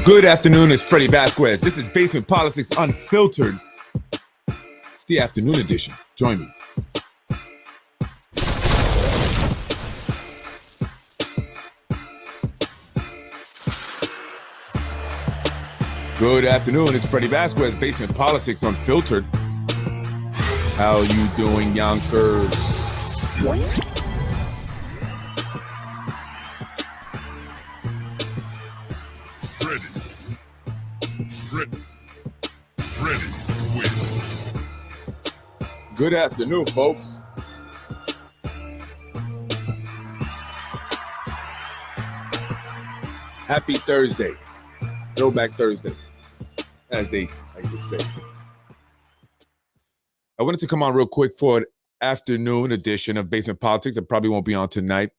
Good afternoon, it's Freddy Vazquez. This is Basement Politics Unfiltered. It's the afternoon edition. Join me. Good afternoon, it's Freddy Vazquez, Basement Politics Unfiltered. How you doing, Yonkers? Freddy wins. Good afternoon, folks. Happy Thursday. Throwback Thursday, as they like to say. I wanted to come on real quick for an afternoon edition of Basement Politics. I probably won't be on tonight.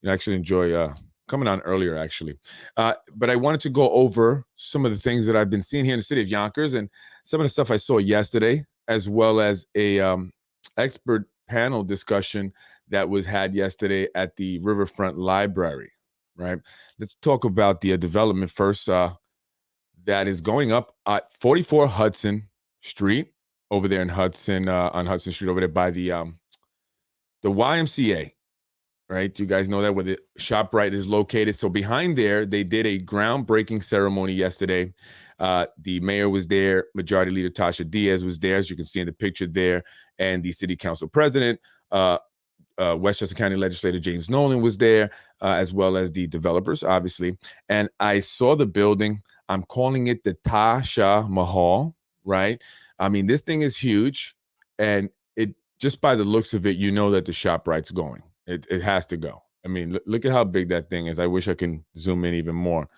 I actually enjoy coming on earlier, actually. But I wanted to go over some of the things that I've been seeing here in the city of Yonkers and some of the stuff I saw yesterday, as well as a expert panel discussion that was had yesterday at the Riverfront Library, right? Let's talk about the development first. That is going up at 44 Hudson Street over there in Hudson, on Hudson Street over there by the YMCA. Right, you guys know that where the ShopRite is located. So behind there, they did a groundbreaking ceremony yesterday. The mayor was there, Majority Leader Tasha Diaz was there, as you can see in the picture there, and the city council president, Westchester County Legislator James Nolan was there, as well as the developers, obviously. And I saw the building. I'm calling it the Taj Mahal, right? I mean, this thing is huge, and it just by the looks of it, you know that the ShopRite's going. It has to go. I mean, look at how big that thing is. I wish I can zoom in even more.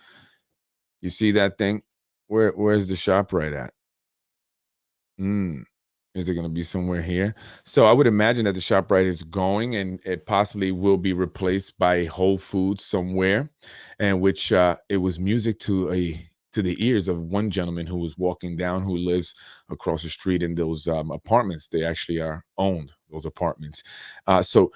You see that thing? Where's the ShopRite at? Is it going to be somewhere here? So I would imagine that the ShopRite is going, and it possibly will be replaced by a Whole Foods somewhere, and which it was music to the ears of one gentleman who was walking down, who lives across the street in those apartments. They actually are owned, those apartments. So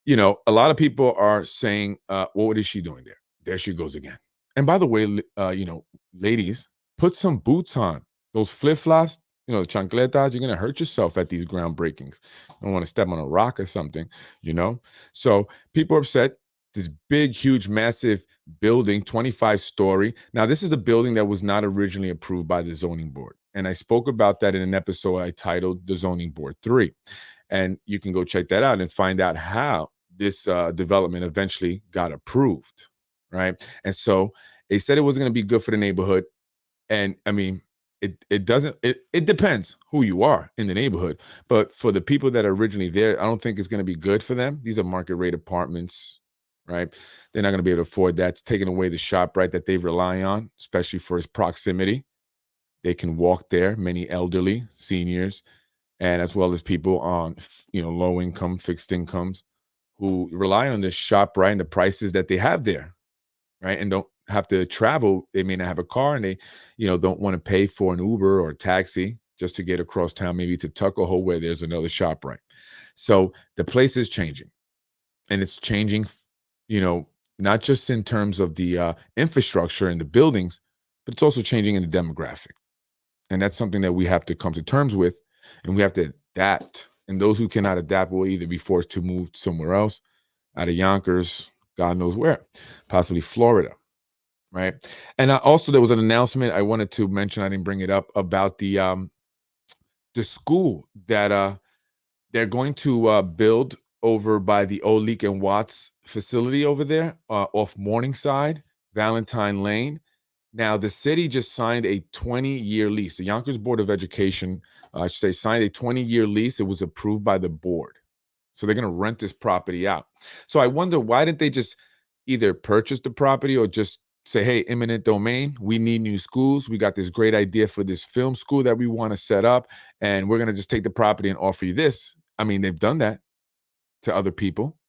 you know, a lot of people are saying, well, what is she doing there? There she goes again. And by the way, you know, ladies, put some boots on. Those flip-flops, you know, chancletas, you're going to hurt yourself at these groundbreakings. You don't want to step on a rock or something, you know? So people are upset. This big, huge, massive building, 25-story. Now, this is a building that was not originally approved by the zoning board. And I spoke about that in an episode I titled The Zoning Board 3. And you can go check that out and find out how this development eventually got approved, right? And so they said it wasn't going to be good for the neighborhood. And I mean, it depends who you are in the neighborhood. But for the people that are originally there, I don't think it's going to be good for them. These are market rate apartments, right? They're not going to be able to afford that. It's taking away the ShopRite that they rely on, especially for its proximity. They can walk there, many elderly, seniors, and as well as people on, you know, low income, fixed incomes who rely on this ShopRite and the prices that they have there, right? And don't have to travel. They may not have a car, and they, you know, don't want to pay for an Uber or a taxi just to get across town, maybe to Tuckahoe, where there's another ShopRite. So the place is changing, and it's changing, you know, not just in terms of the infrastructure and the buildings, but it's also changing in the demographic. And that's something that we have to come to terms with, and we have to adapt. And those who cannot adapt will either be forced to move somewhere else, out of Yonkers, God knows where, possibly Florida, right? And also there was an announcement I wanted to mention, I didn't bring it up, about the school that they're going to build over by the Olik and Watts facility over there off Morningside, Valentine Lane. Now, the city just signed a 20-year lease. The Yonkers Board of Education, I should say, signed a 20-year lease. It was approved by the board. So they're going to rent this property out. So I wonder, why didn't they just either purchase the property or just say, hey, eminent domain, we need new schools. We got this great idea for this film school that we want to set up, and we're going to just take the property and offer you this. I mean, they've done that to other people.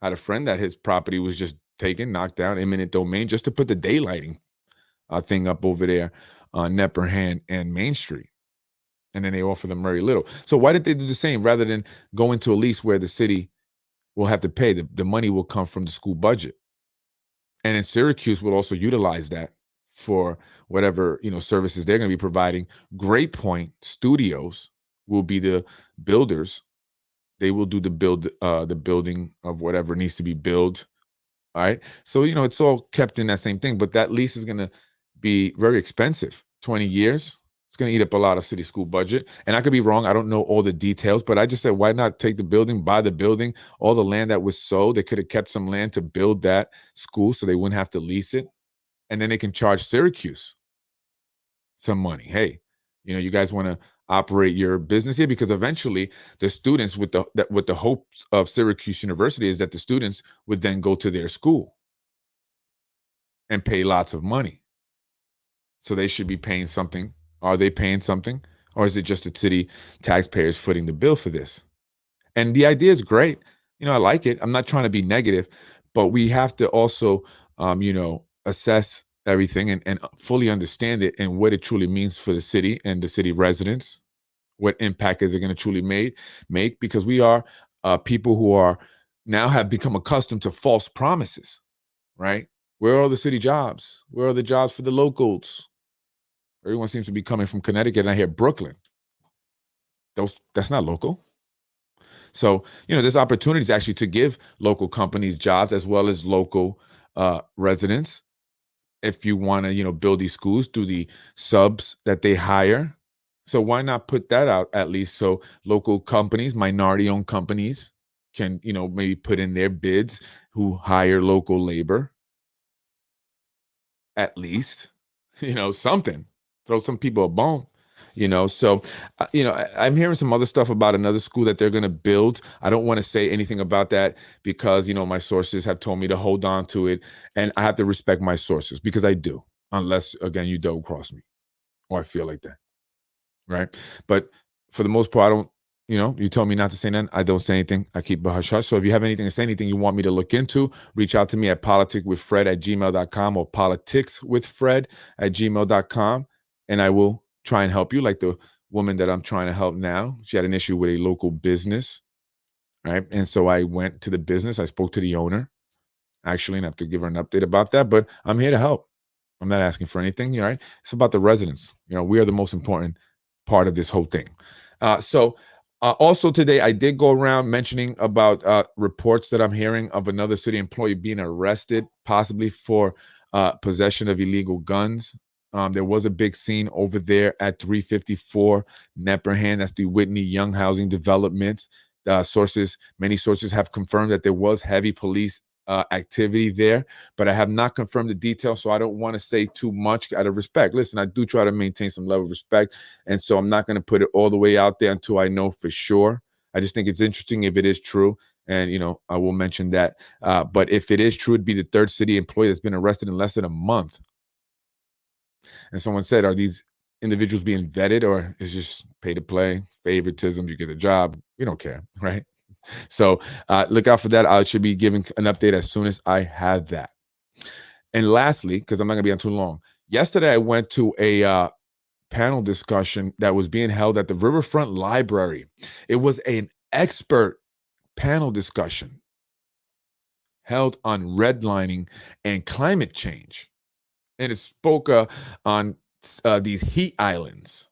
I had a friend that his property was just taken, knocked down, eminent domain, just to put the daylighting thing up over there on Nepperhan and Main Street. And then they offer them very little. So why did they do the same rather than go into a lease where the city will have to pay? The money will come from the school budget. And in Syracuse will also utilize that for whatever services they're going to be providing. Great Point Studios will be the builders. They will do the building of whatever needs to be built. All right. So, it's all kept in that same thing, but that lease is going to be very expensive. 20 years. It's going to eat up a lot of city school budget. And I could be wrong. I don't know all the details, but I just said, why not take the building, buy the building, all the land that was sold. They could have kept some land to build that school so they wouldn't have to lease it. And then they can charge Syracuse some money. Hey, you guys want to operate your business here, because eventually the students with the hopes of Syracuse University is that the students would then go to their school and pay lots of money. So they should be paying something. Are they paying something? Or is it just the city taxpayers footing the bill for this? And the idea is great. I like it. I'm not trying to be negative, but we have to also, assess everything and fully understand it and what it truly means for the city and the city residents. What impact is it going to truly make? Because we are people who are now have become accustomed to false promises, right? Where are all the city jobs? Where are the jobs for the locals? Everyone seems to be coming from Connecticut, and I hear Brooklyn. That's not local. So, there's opportunities actually to give local companies jobs as well as local residents. If you want to, build these schools through the subs that they hire. So why not put that out at least so local companies, minority-owned companies can, maybe put in their bids who hire local labor at least, something. Throw some people a bone. So I'm hearing some other stuff about another school that they're going to build. I don't want to say anything about that because my sources have told me to hold on to it, and I have to respect my sources because I do, unless again you double cross me or I feel like that, right? But for the most part, I don't. You told me not to say nothing. I don't say anything. I keep a hush hush. So if you have anything to say, anything you want me to look into, reach out to me at politicswithfred@gmail.com or politicswithfred@gmail.com, and I will try and help you, like the woman that I'm trying to help now. She had an issue with a local business, right? And so I went to the business. I spoke to the owner, actually, and I have to give her an update about that. But I'm here to help. I'm not asking for anything, right? It's about the residents. We are the most important part of this whole thing. Also today, I did go around mentioning about reports that I'm hearing of another city employee being arrested, possibly for possession of illegal guns. There was a big scene over there at 354 Nepperhan. That's the Whitney Young Housing Development. Many sources have confirmed that there was heavy police activity there, but I have not confirmed the details, so I don't want to say too much out of respect. Listen, I do try to maintain some level of respect, and so I'm not going to put it all the way out there until I know for sure. I just think it's interesting if it is true, and I will mention that. But if it is true, it'd be the third city employee that's been arrested in less than a month. And someone said, are these individuals being vetted, or is just pay to play, favoritism, you get a job? We don't care, right? So look out for that. I should be giving an update as soon as I have that. And lastly, because I'm not going to be on too long, yesterday I went to a panel discussion that was being held at the Riverfront Library. It was an expert panel discussion held on redlining and climate change. And it spoke on these heat islands.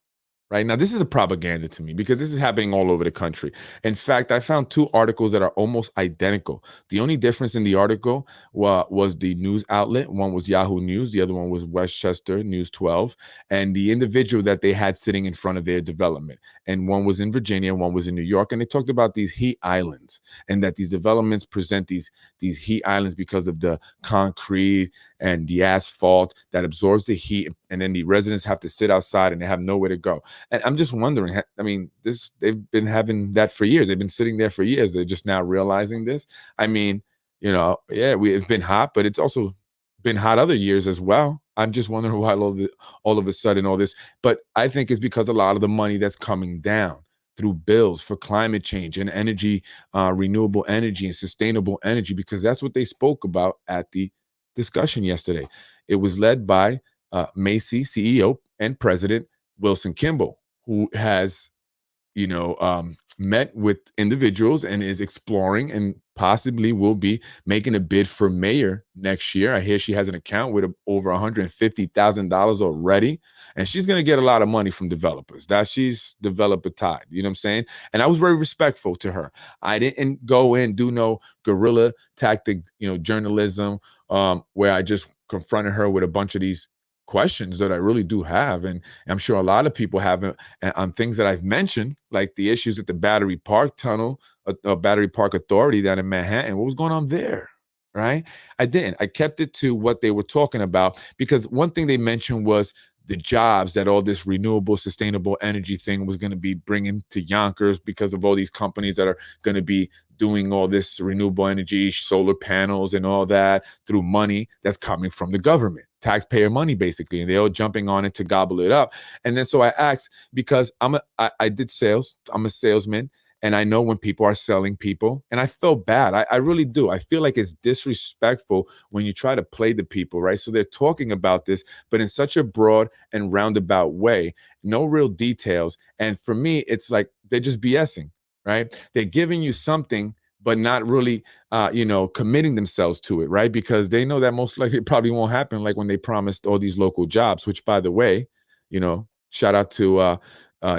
Right now, this is a propaganda to me because this is happening all over the country. In fact, I found two articles that are almost identical. The only difference in the article was the news outlet. One was Yahoo News. The other one was Westchester News 12. And the individual that they had sitting in front of their development. And one was in Virginia, one was in New York. And they talked about these heat islands and that these developments present these heat islands because of the concrete and the asphalt that absorbs the heat. And then the residents have to sit outside and they have nowhere to go. And I'm just wondering, I mean, they've been having that for years. They've been sitting there for years. They're just now realizing this. I mean, yeah, it's been hot, but it's also been hot other years as well. I'm just wondering why all of a sudden all this. But I think it's because a lot of the money that's coming down through bills for climate change and energy, renewable energy and sustainable energy, because that's what they spoke about at the discussion yesterday. It was led by MHACY CEO and President Wilson Kimball, who has, met with individuals and is exploring and possibly will be making a bid for mayor next year. I hear she has an account with over $150,000 already, and she's going to get a lot of money from developers. That she's developer tied. You know what I'm saying? And I was very respectful to her. I didn't go in do no guerrilla tactic, journalism, where I just confronted her with a bunch of these questions that I really do have, and I'm sure a lot of people have on things that I've mentioned, like the issues at the Battery Park Tunnel, Battery Park Authority down in Manhattan. What was going on there? Right? I didn't. I kept it to what they were talking about, because one thing they mentioned was the jobs that all this renewable, sustainable energy thing was going to be bringing to Yonkers, because of all these companies that are going to be doing all this renewable energy, solar panels and all that through money that's coming from the government, taxpayer money, basically. And they're all jumping on it to gobble it up. And then so I asked, because I did sales, I'm a salesman, and I know when people are selling people, and I felt bad. I really do. I feel like it's disrespectful when you try to play the people, right? So they're talking about this, but in such a broad and roundabout way, no real details. And for me, it's like they're just BSing, right? They're giving you something, but not really, committing themselves to it, right? Because they know that most likely it probably won't happen, like when they promised all these local jobs, which, by the way, shout out to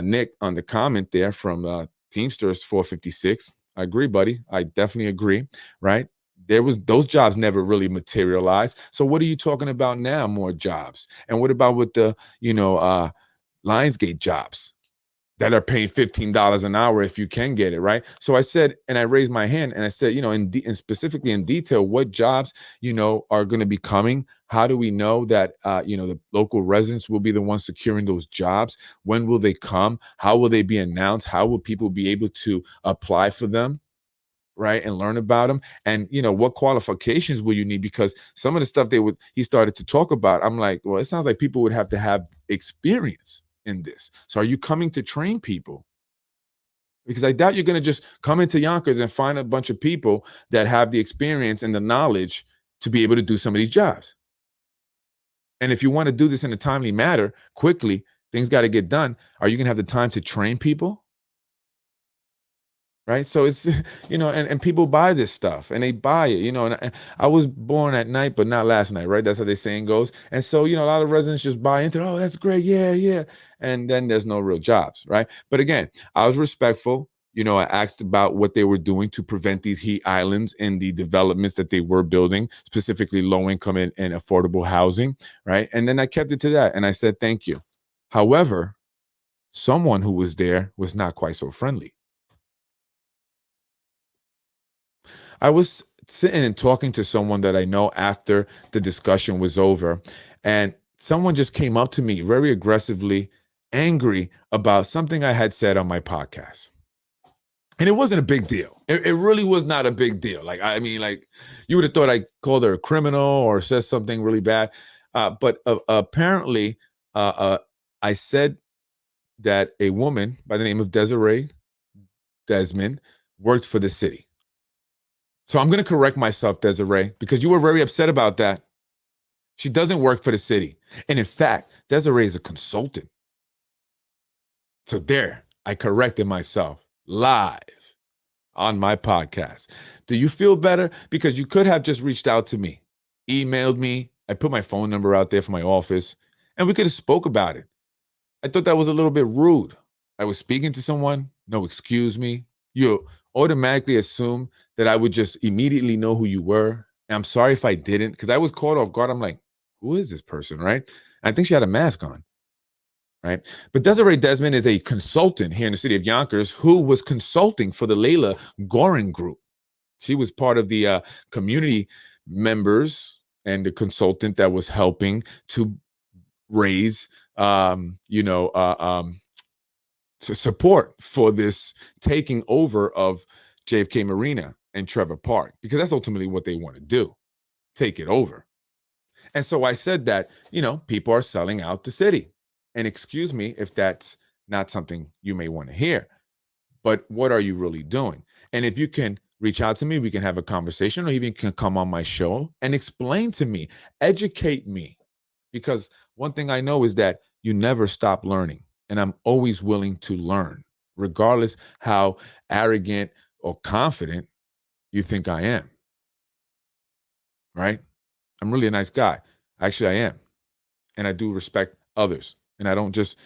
Nick on the comment there from Teamsters 456. I agree, buddy. I definitely agree, right? Those jobs never really materialized. So what are you talking about now? More jobs. And what about with the, Lionsgate jobs that are paying $15 an hour if you can get it, right? So I said, and I raised my hand and I said, and specifically in detail, what jobs, are going to be coming? How do we know that, the local residents will be the ones securing those jobs? When will they come? How will they be announced? How will people be able to apply for them? Right, and learn about them, and what qualifications will you need? Because some of the stuff he started to talk about, I'm like, well, it sounds like people would have to have experience in this. So are you coming to train people? Because I doubt you're going to just come into Yonkers and find a bunch of people that have the experience and the knowledge to be able to do some of these jobs. And if you want to do this in a timely manner, quickly, things got to get done. Are you going to have the time to train people? Right. So it's, and people buy this stuff and they buy it, and I was born at night, but not last night. Right. That's how the saying goes. And so, a lot of residents just buy into, oh, that's great. Yeah. Yeah. And then there's no real jobs. Right. But again, I was respectful. I asked about what they were doing to prevent these heat islands in the developments that they were building, specifically low income and affordable housing. Right. And then I kept it to that. And I said, thank you. However, someone who was there was not quite so friendly. I was sitting and talking to someone that I know after the discussion was over, and someone just came up to me very aggressively, angry about something I had said on my podcast. And it wasn't a big deal. It really was not a big deal. Like, I mean, like, you would have thought I called her a criminal or said something really bad. But apparently, I said that a woman by the name of Desiree Desmond worked for the city. So I'm going to correct myself, Desiree, because you were very upset about that. She doesn't work for the city. And in fact, Desiree is a consultant. So there, I corrected myself live on my podcast. Do you feel better? Because you could have just reached out to me, emailed me. I put my phone number out there for my office, and we could have spoke about it. I thought that was a little bit rude. I was speaking to someone. No, excuse me. You automatically assume that I would just immediately know who you were. And I'm sorry if I didn't, because I was caught off guard. I'm like, who is this person, right? I think she had a mask on, right? But Desiree Desmond is a consultant here in the city of Yonkers who was consulting for the Layla Goring Group. She was part of the community members and the consultant that was helping to raise, to support for this taking over of JFK Marina and Trevor Park, because that's ultimately what they want to do, take it over. And so I said that, people are selling out the city. And excuse me if that's not something you may want to hear, but what are you really doing? And if you can reach out to me, we can have a conversation, or even can come on my show and explain to me, educate me. Because one thing I know is that you never stop learning, and I'm always willing to learn. regardless how arrogant or confident you think I am, right? I'm really a nice guy. Actually, I am. And I do respect others. And I don't just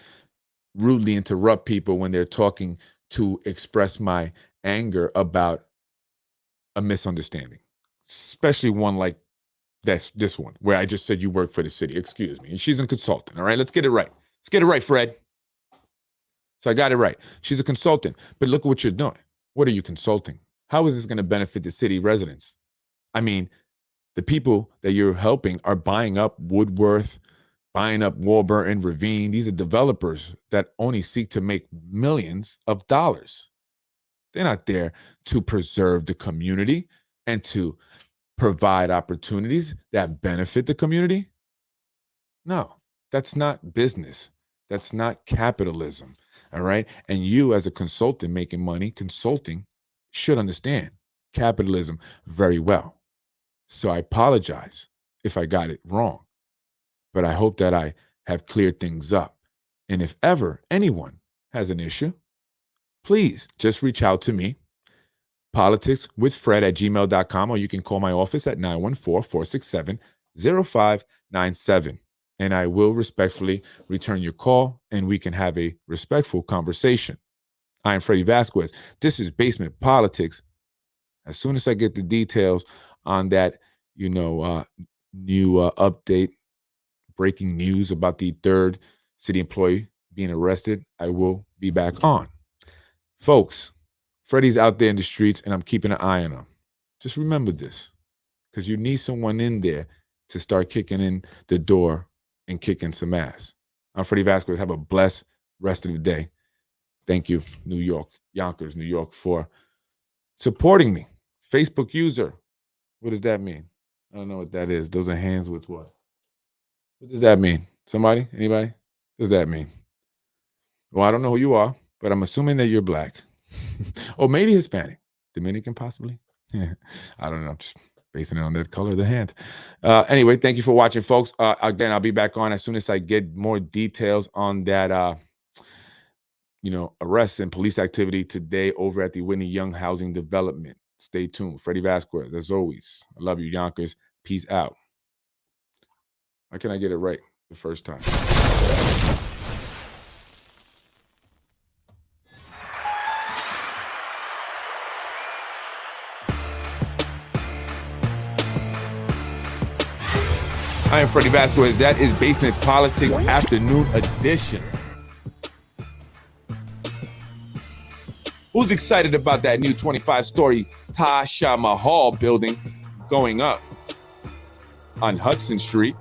rudely interrupt people when they're talking to express my anger about a misunderstanding, especially one like this one, where I just said you work for the city. Excuse me. And she's a consultant. All right, let's get it right. Let's get it right, Fred. So I got it right. She's a consultant. But look at what you're doing. What are you consulting? How is this going to benefit the city residents? I mean, the people that you're helping are buying up Woodworth, buying up Warburton, Ravine. These are developers that only seek to make millions of dollars. They're not there to preserve the community and to provide opportunities that benefit the community. No, that's not business. That's not capitalism. All right. And you, as a consultant making money, consulting, should understand capitalism very well. So I apologize if I got it wrong, but I hope that I have cleared things up. And if ever anyone has an issue, please just reach out to me, politicswithfred@gmail.com, or you can call my office at 914-467-0597. And I will respectfully return your call and we can have a respectful conversation. I am Freddy Vazquez. This is Basement Politics. As soon as I get the details on that, new update, breaking news about the third city employee being arrested, I will be back on. Folks, Freddy's out there in the streets and I'm keeping an eye on him. Just remember this, because you need someone in there to start kicking in the door and kicking some ass. I'm Freddy Vazquez. Have a blessed rest of the day. Thank you, New York, Yonkers, New York, for supporting me. Facebook user. What does that mean? I don't know what that is. Those are hands with what? What does that mean? Somebody? Anybody? What does that mean? Well, I don't know who you are, but I'm assuming that you're black. Or maybe Hispanic. Dominican, possibly? Yeah. I don't know. I'm just basing it on the color of the hand. Anyway, thank you for watching, folks. Again, I'll be back on as soon as I get more details on that, arrests and police activity today over at the Whitney Young Housing Development. Stay tuned. Freddy Vazquez, as always. I love you, Yonkers. Peace out. How can I get it right the first time? I am Freddy Vazquez. That is Basement Politics Afternoon Edition. Who's excited about that new 25-story Taj Mahal building going up on Hudson Street?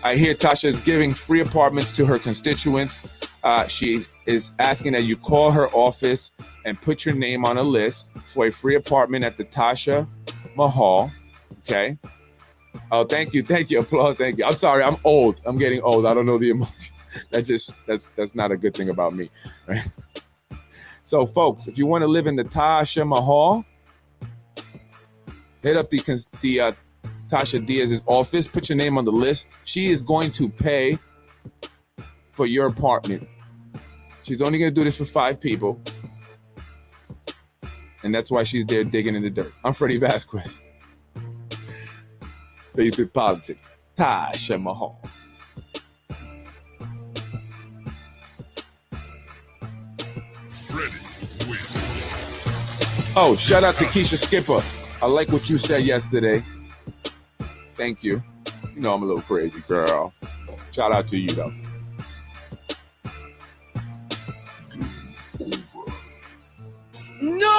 I hear Tasha is giving free apartments to her constituents. She is asking that you call her office and put your name on a list for a free apartment at the Tasha Mahal. Okay. Oh, thank you. Applause. Thank you. I'm sorry. I'm old. I'm getting old. I don't know the emotions. That's not a good thing about me. Right? So, folks, if you want to live in the Tasha Mahal, hit up the Tasha Diaz's office. Put your name on the list. She is going to pay for your apartment. She's only going to do this for 5 people. And that's why she's there digging in the dirt. I'm Freddy Vazquez. Basement Politics. Tasha Mahal. Freddy wins. Oh, shout out to Keisha Skipper. I like what you said yesterday. Thank you. You know I'm a little crazy, girl. Shout out to you, though. No!